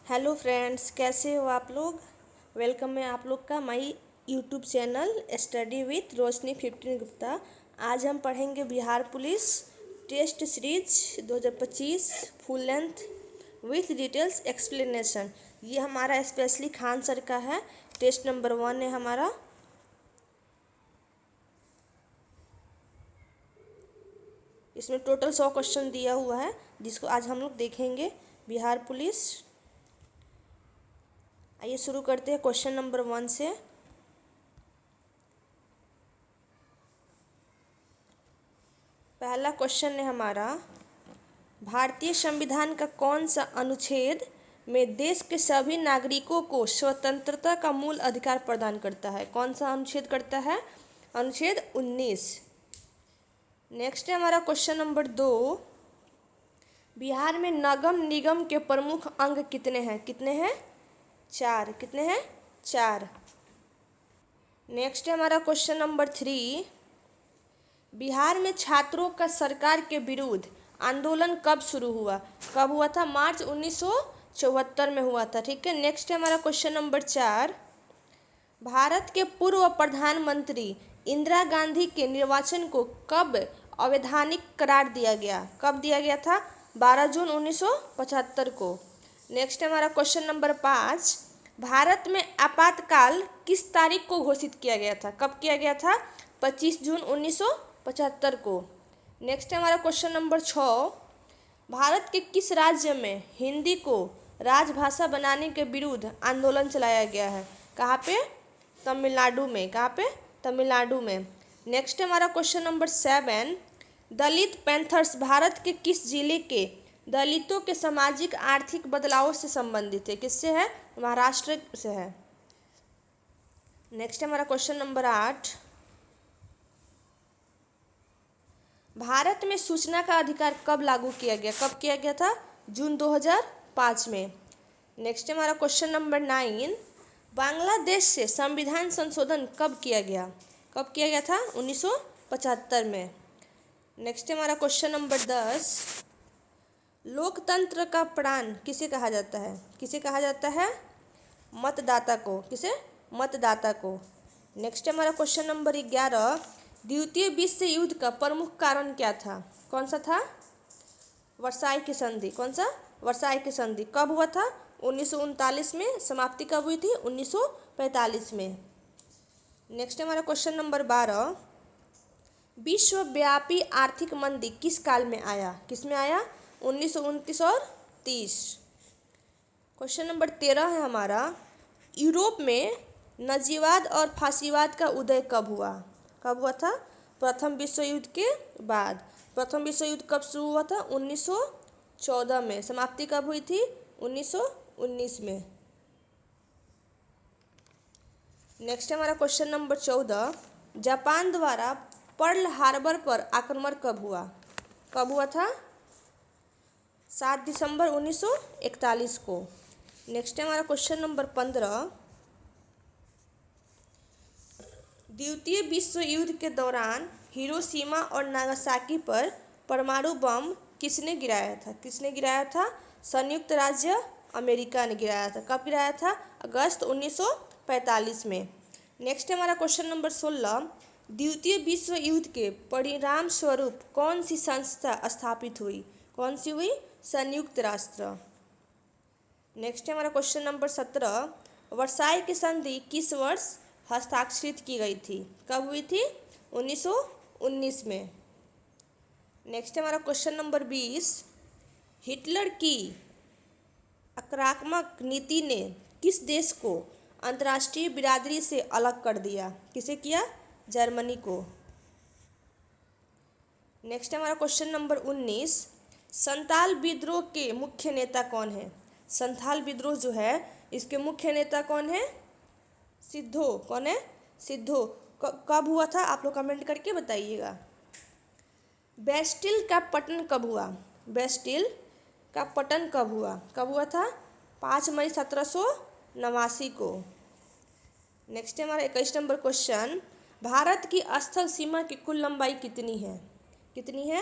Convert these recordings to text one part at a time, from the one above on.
Hello friends, कैसे हो आप लोग। वेलकम है आप लोग का my YouTube channel study with Roshni 15 Gupta. आज हम पढ़ेंगे Bihar police test series 2025 full length with details explanation. ये हमारा स्पेशली खान सर का है। टेस्ट नंबर 1 है हमारा। इसमें टोटल 100 क्वेश्चन दिया हुआ है जिसको आज हम लोग देखेंगे। बिहार पुलिस, आइए शुरू करते हैं क्वेश्चन नंबर 1 से। पहला क्वेश्चन है हमारा, भारतीय संविधान का कौन सा अनुच्छेद में देश के सभी नागरिकों को स्वतंत्रता का मूल अधिकार प्रदान करता है। कौन सा अनुच्छेद करता है? अनुच्छेद 19। नेक्स्ट है हमारा क्वेश्चन नंबर 2, बिहार में नगम निगम के प्रमुख अंग कितने हैं? कितने हैं? 4। कितने हैं? 4। नेक्स्ट है हमारा क्वेश्चन नंबर 3, बिहार में छात्रों का सरकार के विरुद्ध आंदोलन कब शुरू हुआ? कब हुआ था? मार्च 1974 में हुआ था। ठीक है। नेक्स्ट है हमारा क्वेश्चन नंबर 4, भारत के पूर्व प्रधानमंत्री इंदिरा गांधी के निर्वाचन को कब अवैधानिक करार दिया गया? कब दिया गया था? 12 जून 1975 को। नेक्स्ट है हमारा क्वेश्चन नंबर 5, भारत में आपातकाल किस तारीख को घोषित किया गया था? कब किया गया था? 25 जून 1975 को। नेक्स्ट है हमारा क्वेश्चन नंबर 6, भारत के किस राज्य में हिंदी को राजभाषा बनाने के विरुद्ध आंदोलन चलाया गया है? कहाँ पे? तमिलनाडु में। कहाँ पे? तमिलनाडु में। नेक्स्ट है हमारा क्वेश्चन नंबर 7, दलित पैंथर्स भारत के किस जिले के दलितों के सामाजिक आर्थिक बदलाव से संबंधित है? किससे है? महाराष्ट्र से है। नेक्स्ट है हमारा क्वेश्चन नंबर 8, भारत में सूचना का अधिकार कब लागू किया गया? कब किया गया था? जून 2005 में। नेक्स्ट है हमारा क्वेश्चन नंबर 9, बांग्लादेश से संविधान संशोधन कब किया गया? कब किया गया था? 1975 में। नेक्स्ट है हमारा क्वेश्चन नंबर 10, लोकतंत्र का प्राण किसे कहा जाता है? किसे कहा जाता है? मतदाता को। किसे? मतदाता को। नेक्स्ट है हमारा क्वेश्चन नंबर 11, द्वितीय विश्व युद्ध का प्रमुख कारण क्या था? कौन सा था? वर्साई की संधि। कौन सा? वर्साई की संधि। कब हुआ था? 1939 में। समाप्ति कब हुई थी? 1945 में। नेक्स्ट है हमारा क्वेश्चन नंबर 12, विश्वव्यापी आर्थिक मंदी किस काल में आया? किस में आया? 1929 और 30। क्वेश्चन नंबर 13 है हमारा, यूरोप में नाजीवाद और फासीवाद का उदय कब हुआ? कब हुआ था? प्रथम विश्व युद्ध के बाद। प्रथम विश्व युद्ध कब शुरू हुआ था? 1914 में। समाप्ति कब हुई थी? 1919 में। नेक्स्ट है हमारा क्वेश्चन नंबर 14, जापान द्वारा पर्ल हार्बर पर आक्रमण कब हुआ? कब हुआ था? 7 दिसंबर 1941 को। नेक्स्ट है हमारा क्वेश्चन नंबर 15, द्वितीय विश्व युद्ध के दौरान हिरोशिमा और नागासाकी पर परमाणु बम किसने गिराया था? किसने गिराया था? संयुक्त राज्य अमेरिका ने गिराया था। कब गिराया था? अगस्त 1945 में। नेक्स्ट है हमारा क्वेश्चन नंबर 16, द्वितीय विश्व युद्ध के परिणाम स्वरूप कौन सी संस्था स्थापित हुई? कौन सी हुई? संयुक्त राष्ट्र। नेक्स्ट है हमारा क्वेश्चन नंबर 17, वर्साई की संधि किस वर्ष हस्ताक्षरित की गई थी? कब हुई थी? 1919 में। नेक्स्ट है हमारा क्वेश्चन नंबर 20, हिटलर की आक्रामक नीति ने किस देश को अंतर्राष्ट्रीय बिरादरी से अलग कर दिया? किसे किया? जर्मनी को। नेक्स्ट है हमारा क्वेश्चन नंबर 19, संथाल विद्रोह के मुख्य नेता कौन है? संथाल विद्रोह जो है इसके मुख्य नेता कौन है? सिद्धो। कौन है? सिद्धो। कब हुआ था? आप लोग कमेंट करके बताइएगा। बेस्टिल का पतन कब हुआ? बेस्टिल का पतन कब हुआ? कब हुआ था? 5 मई 1789 को। नेक्स्ट है हमारा 21 नंबर क्वेश्चन, भारत की स्थल सीमा की कुल लंबाई कितनी है? कितनी है?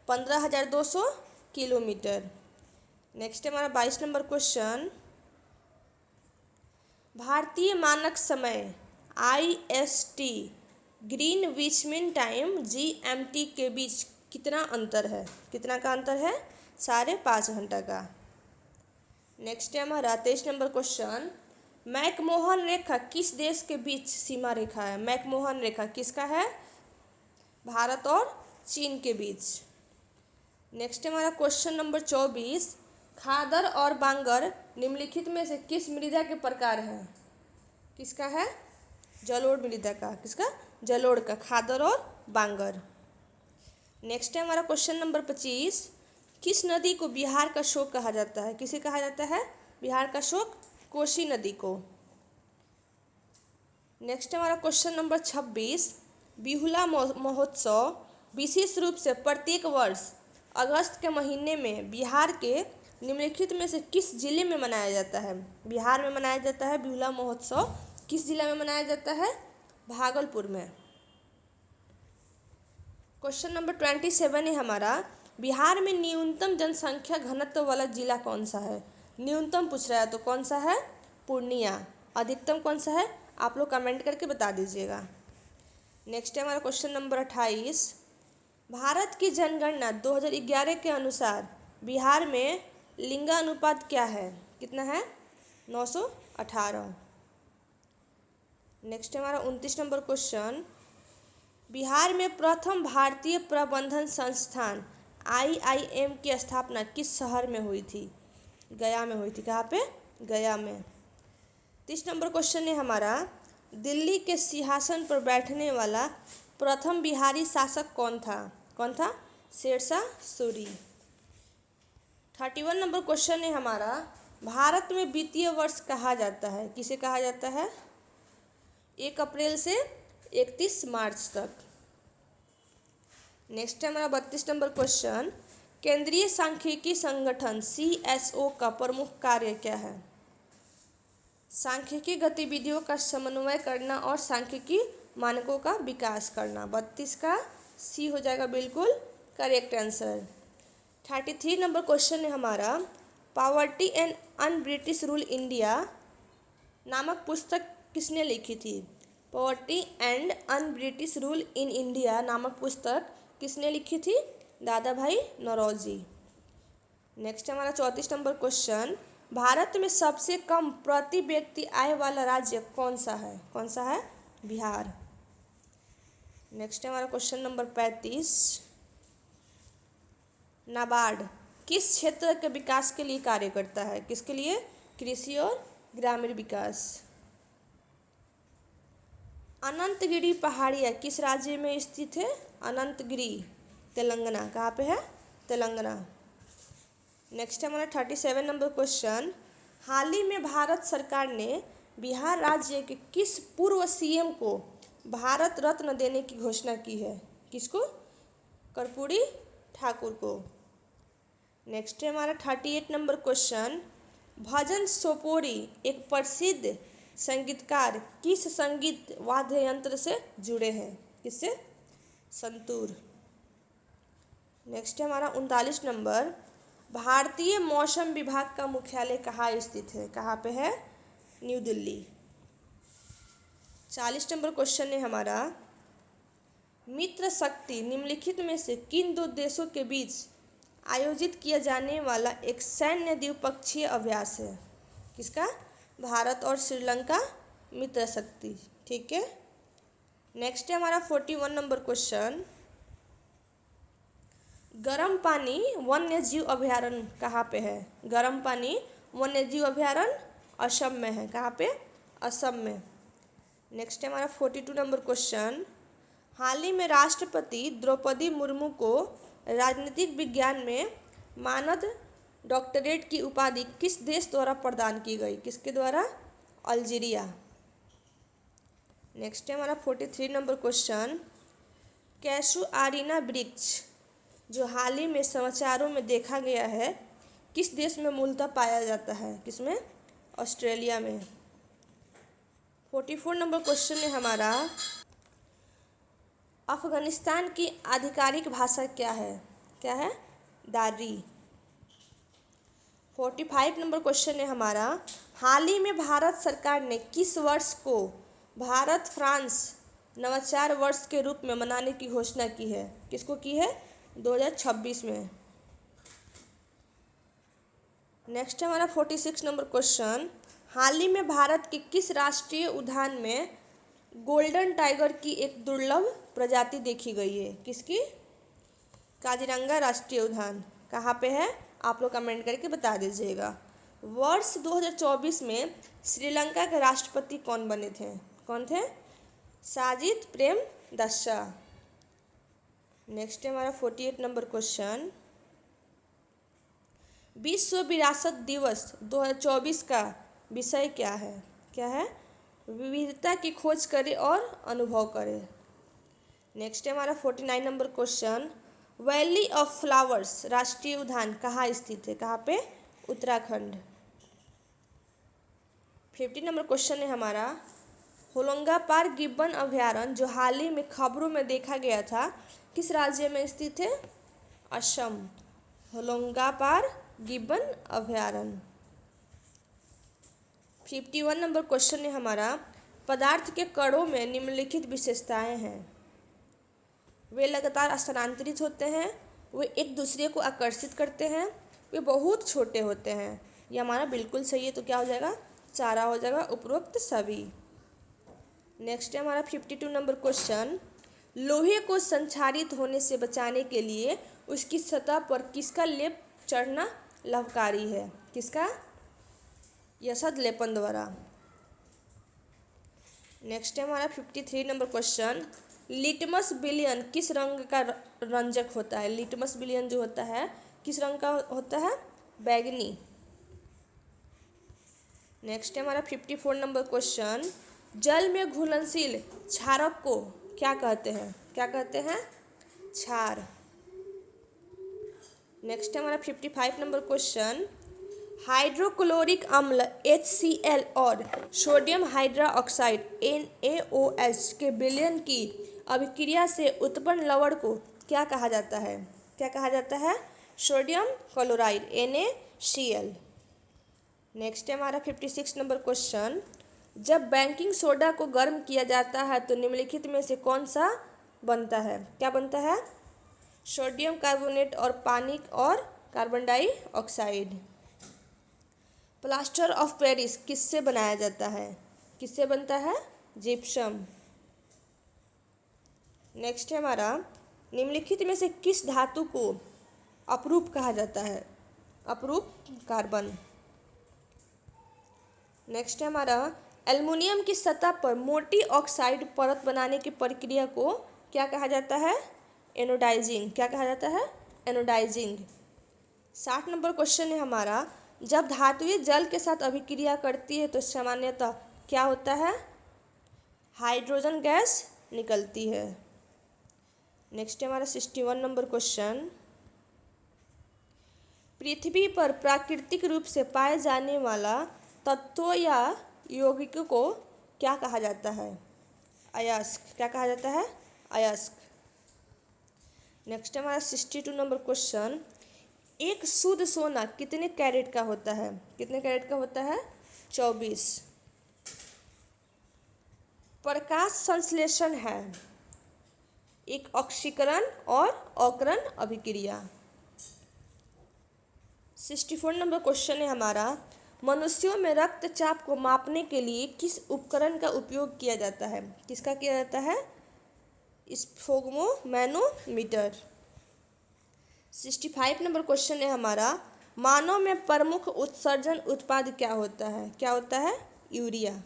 15,200 किलोमीटर। नेक्स्ट है हमारा 22 नंबर क्वेश्चन, भारतीय मानक समय IST, Greenwich mean time GMT के बीच कितना अंतर है? कितना का अंतर है? 5.5 घंटा का। नेक्स्ट है हमारा 23 नंबर क्वेश्चन, मैकमोहन रेखा किस देश के बीच सीमा रेखा है? मैकमोहन रेखा किसका है? भारत और चीन के बीच। नेक्स्ट है हमारा क्वेश्चन नंबर 24, खादर और बांगर निम्नलिखित में से किस मृदा के प्रकार है? किसका है? जलोढ़ मृदा का। किसका? जलोढ़ का, खादर और बांगर। नेक्स्ट है हमारा क्वेश्चन नंबर 25, किस नदी को बिहार का शोक कहा जाता है? किसे कहा जाता है बिहार का शोक? कोसी नदी को। नेक्स्ट है हमारा क्वेश्चन नंबर 26, बिहुला महोत्सव विशेष रूप से प्रत्येक वर्ष अगस्त के महीने में बिहार के निम्नलिखित में से किस जिले में मनाया जाता है? बिहार में मनाया जाता है बिहुला महोत्सव। किस जिला में मनाया जाता है? भागलपुर में। क्वेश्चन नंबर 27 है हमारा, बिहार में न्यूनतम जनसंख्या घनत्व वाला जिला कौन सा है? न्यूनतम पूछ रहा है तो कौन सा है? पूर्णिया। अधिकतम कौन सा है? आप लोग कमेंट करके बता दीजिएगा। नेक्स्ट है हमारा क्वेश्चन नंबर 28, भारत की जनगणना 2011 के अनुसार बिहार में लिंगानुपात क्या है? कितना है? 918। नेक्स्ट है हमारा 29 नंबर क्वेश्चन, बिहार में प्रथम भारतीय प्रबंधन संस्थान IIM की स्थापना किस शहर में हुई थी? गया में हुई थी। कहाँ पे? गया में। 30 नंबर क्वेश्चन है हमारा, दिल्ली के सिंहासन पर बैठने वाला प्रथम बिहारी शासक कौन था? कौन था? शेरशाह सूरी। 31 नंबर क्वेश्चन है हमारा, भारत में वित्तीय वर्ष कहा जाता है? किसे कहा जाता है? 1 अप्रैल से 31 मार्च तक। नेक्स्ट है हमारा 32 नंबर क्वेश्चन, केंद्रीय सांख्यिकी संगठन CSO का प्रमुख कार्य क्या है? सांख्यिकी गतिविधियों का समन्वय करना और सांख्यिकी मानकों का विकास करना। 32 का सी हो जाएगा बिल्कुल करेक्ट आंसर। 33 नंबर क्वेश्चन है हमारा, poverty and un British rule India नामक पुस्तक किसने लिखी थी? Poverty and un British rule in India नामक पुस्तक किसने लिखी थी? दादा भाई नौरोजी। नेक्स्ट हमारा 34 नंबर क्वेश्चन, भारत में सबसे कम प्रति व्यक्ति आय वाला राज्य कौन सा है? कौन सा है? बिहार। नेक्स्ट हमारा क्वेश्चन नंबर 35, नाबार्ड किस क्षेत्र के विकास के लिए कार्य करता है? किसके लिए? कृषि और ग्रामीण विकास। अनंतगिरी पहाड़ियाँ किस राज्य में स्थित है? अनंतगिरी तेलंगाना। कहाँ पे है? तेलंगाना। नेक्स्ट है हमारा 37 नंबर क्वेश्चन, हाल ही में भारत सरकार ने बिहार राज्य के किस पूर्व CM को भारत रत्न देने की घोषणा की है? किसको? कर्पूरी ठाकुर को। नेक्स्ट है हमारा 38 नंबर क्वेश्चन, भजन सोपोरी एक प्रसिद्ध संगीतकार किस संगीत वाद्य यंत्र से जुड़े हैं? किससे? संतूर। नेक्स्ट है हमारा 39 नंबर, भारतीय मौसम विभाग का मुख्यालय कहाँ स्थित है? कहाँ पे है? न्यू दिल्ली। 40 नंबर क्वेश्चन है हमारा, मित्र शक्ति निम्नलिखित में से किन 2 देशों के बीच आयोजित किया जाने वाला एक सैन्य द्विपक्षीय अभ्यास है? किसका? भारत और श्रीलंका मित्र शक्ति। ठीक है। नेक्स्ट है हमारा 41 नंबर क्वेश्चन, गर्म पानी वन्य जीव अभयारण्य कहाँ पे है? गर्म पानी वन्य जीव अभयारण्य असम में है। कहाँ पे? असम में। नेक्स्ट है हमारा 42 नंबर क्वेश्चन, हाल ही में राष्ट्रपति द्रौपदी मुर्मू को राजनीतिक विज्ञान में मानद डॉक्टरेट की उपाधि किस देश द्वारा प्रदान की गई? किसके द्वारा? अल्जीरिया। नेक्स्ट है हमारा 43 नंबर क्वेश्चन, कैसुआरिना वृक्ष जो हाल ही में समाचारों में देखा गया है किस देश में मूलतः पाया जाता है? किसमें? ऑस्ट्रेलिया में। 44 नंबर क्वेश्चन है हमारा, अफगानिस्तान की आधिकारिक भाषा क्या है? क्या है? दारी। 45 नंबर क्वेश्चन है हमारा, हाल ही में भारत सरकार ने किस वर्ष को भारत फ्रांस नवाचार वर्ष के रूप में मनाने की घोषणा की है? किसको की है? 2026 में। नेक्स्ट है हमारा 46 नंबर क्वेश्चन, हाल ही में भारत के किस राष्ट्रीय उद्यान में गोल्डन टाइगर की एक दुर्लभ प्रजाति देखी गई है? किसकी? काजीरंगा राष्ट्रीय उद्यान कहाँ पे है? आप लोग कमेंट करके बता दीजिएगा। वर्ष 2024 में श्रीलंका के राष्ट्रपति कौन बने थे? कौन थे? साजिद प्रेमदासा। नेक्स्ट है हमारा 48 नंबर क्वेश्चन, विश्व विरासत दिवस 2024 का विषय क्या है? क्या है? विविधता की खोज करें और अनुभव करें। नेक्स्ट है हमारा 49 number question, valley of flowers राष्ट्रीय उद्यान कहाँ स्थित है? कहाँ पे? उत्तराखंड। 50 नंबर क्वेश्चन है हमारा, होलोंगापार गिब्बन अभयारण्य जो हाल ही में खबरों में देखा गया था किस राज्य में स्थित है? असम। होलोंगापार गिब्बन अभयारण्य। 51 नंबर क्वेश्चन है हमारा, पदार्थ के कणों में निम्नलिखित विशेषताएं हैं। वे लगातार स्थानांतरित होते हैं, वे एक दूसरे को आकर्षित करते हैं, वे बहुत छोटे होते हैं। ये हमारा बिल्कुल सही है, तो क्या हो जाएगा? चारा हो जाएगा, उपरोक्त सभी। नेक्स्ट है हमारा 52 नंबर क्वेश्चन, लोहे को संक्षारित होने से बचाने के लिए उसकी सतह पर किसका लेप चढ़ना लाभकारी है? किसका? यसद लेपन द्वारा। नेक्स्ट है हमारा 53 नंबर क्वेश्चन, लिटमस विलयन किस रंग का रंजक होता है? लिटमस विलयन जो होता है किस रंग का होता है? बैगनी। नेक्स्ट है हमारा 54 नंबर क्वेश्चन, जल में घुलनशील क्षारक को क्या कहते हैं? क्या कहते हैं? क्षार। नेक्स्ट है हमारा 55 नंबर क्वेश्चन, हाइड्रोक्लोरिक अम्ल HCl और सोडियम हाइड्रोक्साइड NaOH के विलयन की अभिक्रिया से उत्पन्न लवण को क्या कहा जाता है? क्या कहा जाता है? Sodium chloride NaCl। नेक्स्ट है हमारा 56 नंबर क्वेश्चन, जब बेकिंग सोडा को गर्म किया जाता है तो निम्नलिखित में से कौन सा बनता है? क्या बनता है? सोडियम कार्बोनेट और पानी और carbon dioxide. Plaster of Paris किससे बनाया जाता है? किससे बनता है? जिप्सम। नेक्स्ट है हमारा, निम्नलिखित में से किस धातु को अपरूप कहा जाता है? अपरूप कार्बन। नेक्स्ट है हमारा, एल्युमिनियम की सतह पर मोटी ऑक्साइड परत बनाने की प्रक्रिया को क्या कहा जाता है? एनोडाइजिंग। क्या कहा जाता है? एनोडाइजिंग। 60 नंबर क्वेश्चन है हमारा, जब धातुएं जल के साथ अभिक्रिया करती है तो सामान्यतः क्या होता है? हाइड्रोजन गैस निकलती है। नेक्स्ट है हमारा 61 नंबर क्वेश्चन, पृथ्वी पर प्राकृतिक रूप से पाए जाने वाला तत्वों या यौगिकों को क्या कहा जाता है? अयस्क। क्या कहा जाता है? अयस्क। नेक्स्ट हमारा 62 नंबर क्वेश्चन, एक शुद्ध सोना कितने कैरेट का होता है? कितने कैरेट का होता है? 24। प्रकाश संश्लेषण है एक ऑक्सीकरण और अवकरण अभिक्रिया। 64 नंबर क्वेश्चन है हमारा, मनुष्यों में रक्तचाप को मापने के लिए किस उपकरण का उपयोग किया जाता है? किसका किया जाता है? स्फोग्मोमैनोमीटर। 65 नंबर क्वेश्चन है हमारा, मानव में प्रमुख उत्सर्जन उत्पाद क्या होता है? क्या होता है? यूरिया।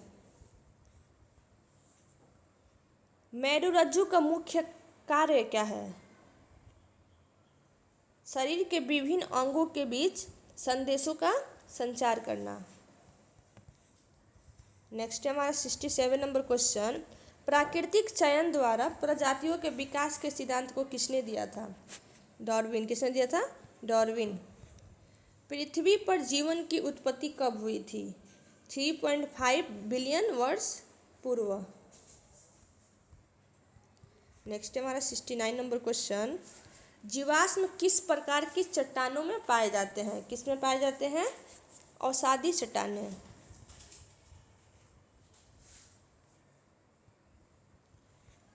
मेरुरज्जु का मुख्य कार्य क्या है? शरीर के विभिन्न अंगों के बीच संदेशों का संचार करना। नेक्स्ट है हमारा 67 नंबर क्वेश्चन, प्राकृतिक चयन द्वारा प्रजातियों के विकास के सिद्धांत को किसने दिया था? डार्विन। किसने दिया था? डार्विन। पृथ्वी पर जीवन की उत्पत्ति कब हुई थी? 3.5 बिलियन वर्ष पूर्व। नेक्स्ट है हमारा 69 नंबर क्वेश्चन, जीवाश्म किस प्रकार की चट्टानों में पाए जाते हैं? किस में पाए जाते हैं? अवसादी चट्टानें।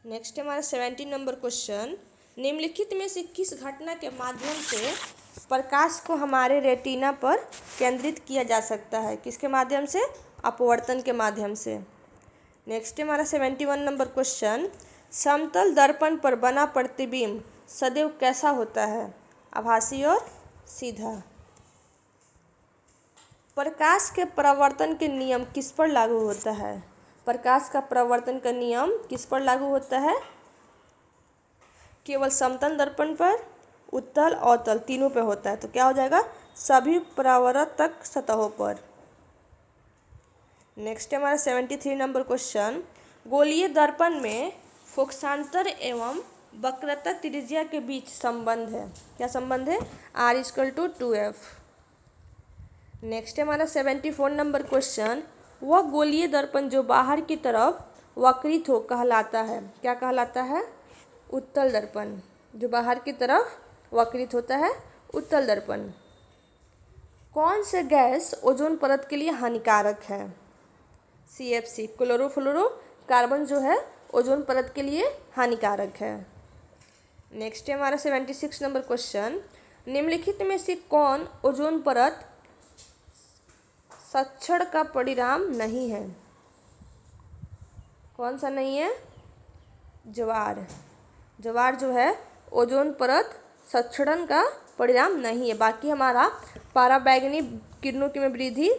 नेक्स्ट है हमारा 17 नंबर क्वेश्चन। निम्नलिखित में से किस घटना के माध्यम से प्रकाश को हमारे रेटिना पर केंद्रित किया जा सकता है? किसके माध्यम से? अपवर्तन के माध्यम से। नेक्स्ट है हमारा 71 नंबर क्वेश्चन। समतल दर्पण पर बना प्रतिबिंब सदैव कैसा होता है? आभासी और सीधा। प्रकाश के परावर्तन के नियम किस पर लागू होता है? प्रकाश का परावर्तन का नियम किस पर लागू होता है? केवल समतल दर्पण पर, उत्तल, अवतल तीनों पे होता है। तो क्या हो जाएगा? सभी परावर्तक सतहों पर। नेक्स्ट है हमारा 73 नंबर क्वेश्चन। गोलीय दर्पण में फोकसांतर एवं वक्रता त्रिज्या के बीच संबंध है। क्या संबंध है? R=2f। नेक्स्ट है हमारा 74 नंबर क्वेश्चन। वह गोलीय दर्पण जो बाहर की तरफ वक्रित हो कहलाता है। क्या कहलाता है? उत्तल दर्पण। जो बाहर की तरफ वक्रित होता है, उत्तल दर्पण। कौन से गैस ओजोन परत के लिए हानिकारक है? CFC, क्लोरोफ्लोरोकार्बन जो है ओजोन परत के लिए हानिकारक है। नेक्स्ट है हमारा 76 नंबर क्वेश्चन। निम्नलिखित में से कौन ओजोन परत संक्षरण का परिणाम नहीं है? कौन सा नहीं है? ज्वार। ज्वार जो है ओजोन परत संक्षरण का परिणाम नहीं है। बाकी हमारा पराबैंगनी किरणों की में वृद्धि,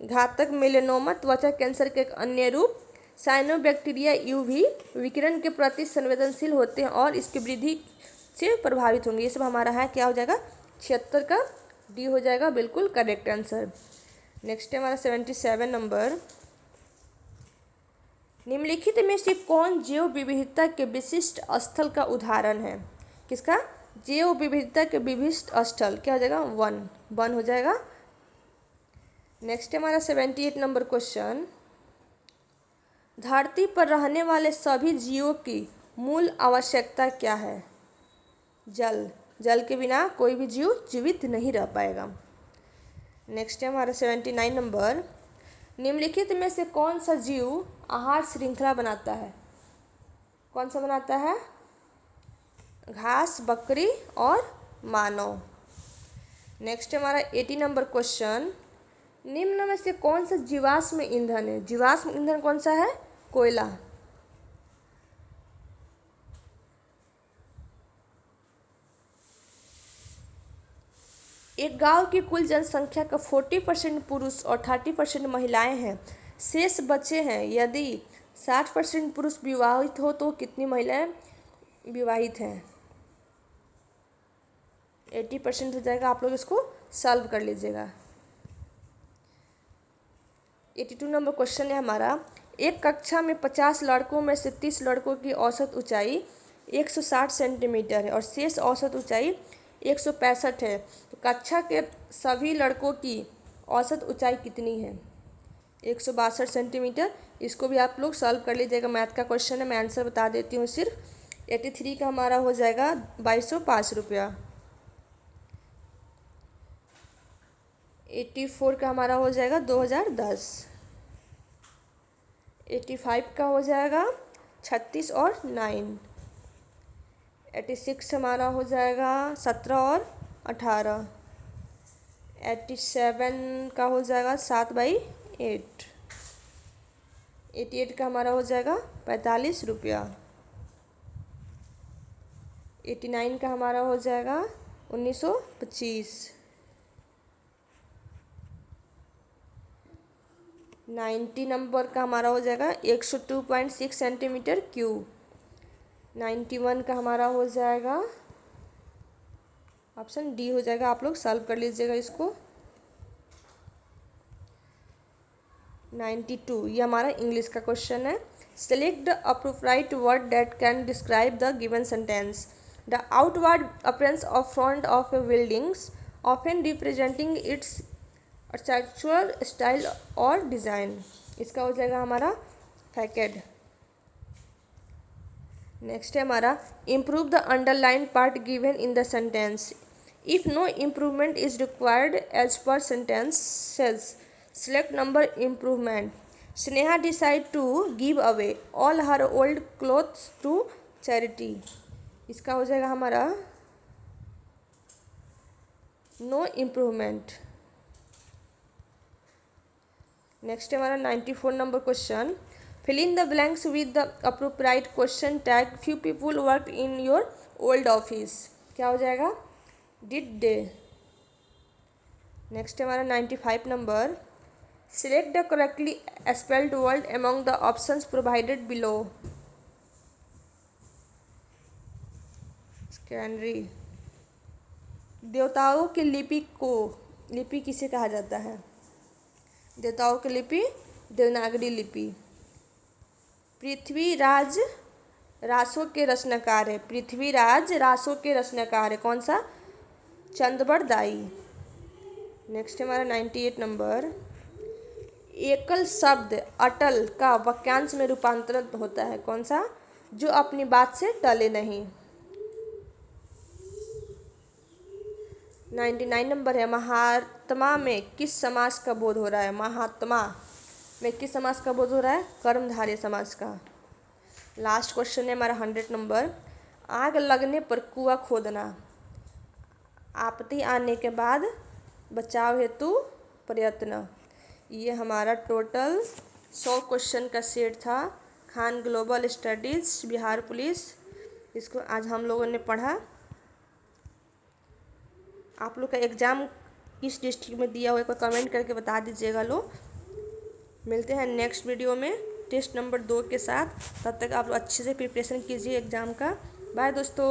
घातक मेलेनोमा त्वचा कैंसर के एक अन्य रूप, साइनोबैक्टीरिया UV विकिरण के प्रति संवेदनशील होते हैं और इसकी वृद्धि से प्रभावित होंगे। ये सब हमारा है। क्या हो जाएगा? 76 का D हो जाएगा बिल्कुल करेक्ट आंसर। नेक्स्ट है हमारा 77 नंबर। निम्नलिखित में से कौन जैव विविधता के विशिष्ट स्थल का उदाहरण है? किसका? जैव विविधता के विशिष्ट स्थल। क्या हो जाएगा? वन हो जाएगा। नेक्स्ट है हमारा 78 नंबर क्वेश्चन। धरती पर रहने वाले सभी जीवों की मूल आवश्यकता क्या है? जल। जल के बिना कोई भी जीव जीवित नहीं रह पाएगा। नेक्स्ट है हमारा 79 नंबर। निम्नलिखित में से कौन सा जीव आहार श्रृंखला बनाता है? कौन सा बनाता है? घास, बकरी और मानव। नेक्स्ट है हमारा 80 नंबर क्वेश्चन। निम्न में से कौन सा जीवाश्म ईंधन है? जीवाश्म ईंधन कौन सा है? कोयला। एक गांव की कुल जनसंख्या का 40% पुरुष और 30% महिलाएं हैं। शेष बच्चे हैं। यदि 60% पुरुष विवाहित हो तो कितनी महिलाएं विवाहित हैं? 80% हो जाएगा। आप लोग इसको सॉल्व कर लीजिएगा। 82 नंबर क्वेश्चन है हमारा। एक कक्षा में 50 लड़कों में से 30 लड़कों की औसत ऊंचाई 160 सेंटीमीटर है और शेष औसत ऊंचाई 165 है। तो कक्षा के सभी लड़कों की औसत ऊंचाई कितनी है? 162 सेंटीमीटर। इसको भी आप लोग सॉल्व कर लीजिएगा। मैथ का क्वेश्चन है, मैं आंसर बता देती हूँ सिर्फ। 83 का हमारा हो जाएगा 2205 रुपया। 84 का हमारा हो जाएगा 2010। 85 का हो जाएगा 36 और 9। 86 हमारा हो जाएगा 17 और 18। 87 का हो जाएगा 7/8। 88 का हमारा हो जाएगा 45 रुपया। 89 का हमारा हो जाएगा 1925। 90 नंबर का हमारा हो जाएगा 102.6 सेंटीमीटर क्यूब। 91 का हमारा हो जाएगा ऑप्शन D हो जाएगा। आप लोग सॉल्व कर लीजिएगा इसको। 92 ये हमारा इंग्लिश का क्वेश्चन है। Select the appropriate word that can describe the given sentence. The outward appearance of front of A buildings often representing it's architectural style और डिज़ाइन। इसका हो जाएगा हमारा फैकेड। नेक्स्ट है हमारा improve the underline part given in the sentence. If no improvement is required as per sentence says, select number improvement. Sneha decide to give away all her old clothes to charity. इसका हो जाएगा हमारा no improvement. Next है हमारा 94 number question. Fill in the blanks with the appropriate question tag few people work in your old office. क्या हो जाएगा? Did they. Next है हमारा 95 number. Select the correctly spelled word among the options provided below. Scenery. देवताओं की लिपि किसे कहा जाता है? देवताओं की लिपि देवनागरी लिपि। पृथ्वीराज रासों के रचनाकार है। पृथ्वीराज रासों के रचनाकार है। कौन सा? चंद्रबरदाई। नेक्स्ट है हमारा 98 नंबर। एकल शब्द अटल का वाक्यांश में रूपांतरण होता है। कौन सा? जो अपनी बात से टले नहीं। 99 नंबर है। महात्मा में किस समास का बोध हो रहा है? महात्मा में किस समास का बोध हो रहा है? कर्मधारय समास का। लास्ट क्वेश्चन है हमारा 100 नंबर। आग लगने पर कुआं खोदना। आपत्ति आने के बाद बचाव हेतु प्रयत्न। ये हमारा टोटल 100 क्वेश्चन का सेट था। Khan global studies Bihar police, इसको आज हम लोगों ने पढ़ा। आप लोग का एग्ज़ाम किस डिस्ट्रिक्ट में दिया हुआ है कमेंट करके बता दीजिएगा लोग। मिलते हैं नेक्स्ट वीडियो में टेस्ट नंबर 2 के साथ। तब तक आप लोग अच्छे से प्रिपरेशन कीजिए एग्ज़ाम का। बाय दोस्तों।